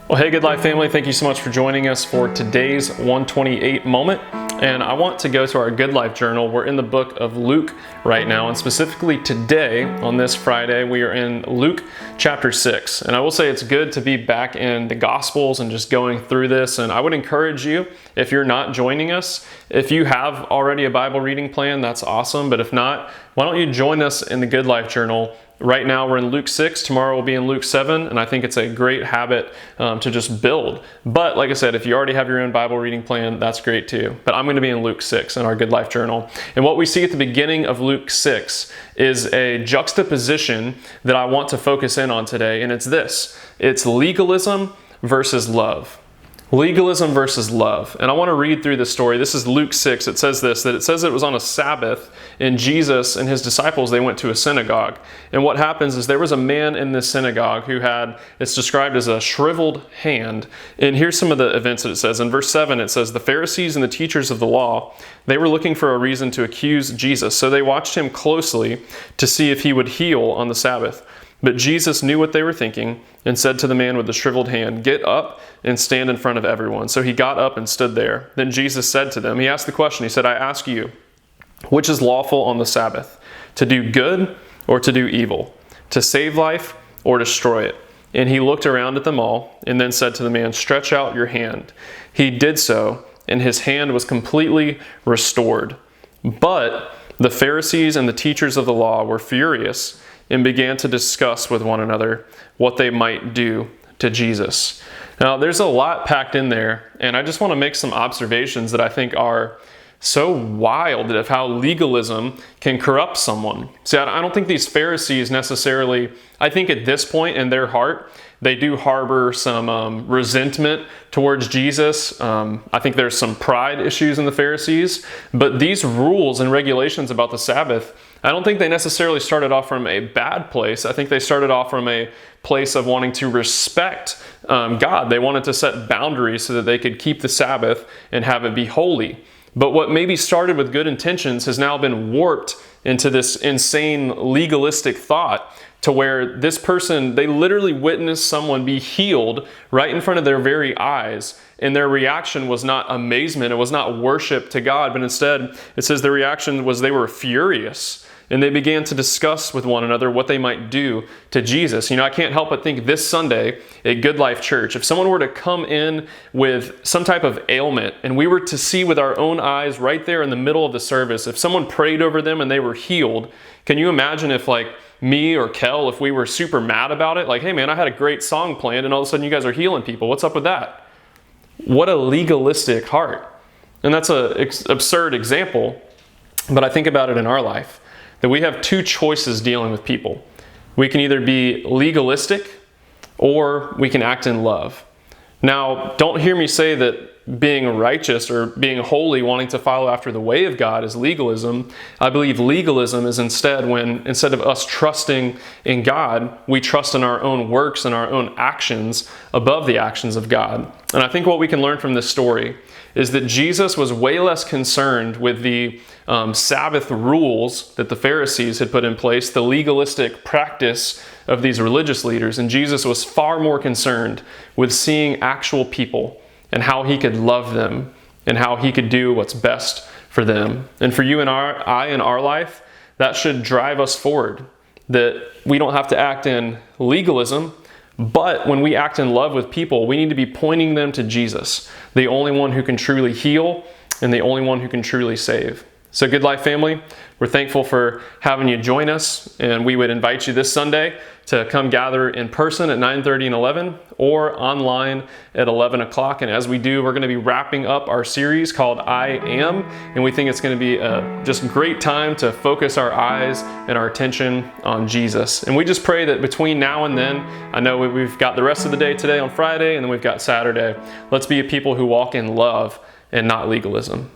Well, hey, Good Life family, thank you so much for joining us for today's 128 moment. And I want to go to our Good Life journal. We're in the book of Luke right now, and specifically today, on this Friday, we are in Luke chapter 6. And I will say it's good to be back in the Gospels and just going through this. And I would encourage you, if you're not joining us, if you have already a Bible reading plan, that's awesome. But if not, why don't you join us in the Good Life journal? Right now we're in Luke 6, tomorrow we'll be in Luke 7, and I think it's a great habit to just build. But like I said, if you already have your own Bible reading plan, that's great too. But I'm going to be in Luke 6 in our Good Life journal. And what we see at the beginning of Luke 6 is a juxtaposition that I want to focus in on today, and it's this. It's legalism versus love. Legalism versus love. And I want to read through this story. This is Luke 6. It says this, that it says it was on a Sabbath, and Jesus and his disciples, they went to a synagogue. And what happens is there was a man in this synagogue who had, it's described as a shriveled hand. And here's some of the events that it says. In verse 7, it says, the Pharisees and the teachers of the law, they were looking for a reason to accuse Jesus. So they watched him closely to see if he would heal on the Sabbath. But Jesus knew what they were thinking and said to the man with the shriveled hand, "Get up and stand in front of everyone." So he got up and stood there. Then Jesus said to them, he asked the question, he said, "I ask you, which is lawful on the Sabbath, to do good or to do evil, to save life or destroy it?" And he looked around at them all and then said to the man, "Stretch out your hand." He did so, and his hand was completely restored. But the Pharisees and the teachers of the law were furious and began to discuss with one another what they might do to Jesus. Now, there's a lot packed in there, and I just want to make some observations that I think are so wild of how legalism can corrupt someone. See, I don't think these Pharisees necessarily, I think at this point in their heart, they do harbor some resentment towards Jesus. I think there's some pride issues in the Pharisees, but these rules and regulations about the Sabbath, I don't think they necessarily started off from a bad place. I think they started off from a place of wanting to respect God. They wanted to set boundaries so that they could keep the Sabbath and have it be holy. But what maybe started with good intentions has now been warped into this insane legalistic thought to where this person, they literally witnessed someone be healed right in front of their very eyes. And their reaction was not amazement, it was not worship to God, but instead it says their reaction was they were furious. And they began to discuss with one another what they might do to Jesus. You know, I can't help but think this Sunday at Good Life Church, if someone were to come in with some type of ailment and we were to see with our own eyes right there in the middle of the service, if someone prayed over them and they were healed, can you imagine if like me or Kel, if we were super mad about it? Like, hey man, I had a great song planned and all of a sudden you guys are healing people. What's up with that? What a legalistic heart. And that's an absurd example, but I think about it in our life. That we have two choices dealing with people. We can either be legalistic or we can act in love. Now, don't hear me say that being righteous or being holy, wanting to follow after the way of God is legalism. I believe legalism is instead of us trusting in God, we trust in our own works and our own actions above the actions of God. And I think what we can learn from this story is that Jesus was way less concerned with the Sabbath rules that the Pharisees had put in place, the legalistic practice of these religious leaders. And Jesus was far more concerned with seeing actual people and how he could love them and how he could do what's best for them. And for you and I in our life, that should drive us forward. That we don't have to act in legalism, but when we act in love with people, we need to be pointing them to Jesus, the only one who can truly heal and the only one who can truly save. So Good Life family, we're thankful for having you join us, and we would invite you this Sunday to come gather in person at 9:30 and 11 or online at 11 o'clock. And as we do, we're going to be wrapping up our series called I Am, and we think it's going to be a just great time to focus our eyes and our attention on Jesus. And we just pray that between now and then, I know we've got the rest of the day today on Friday, and then we've got Saturday. Let's be a people who walk in love and not legalism.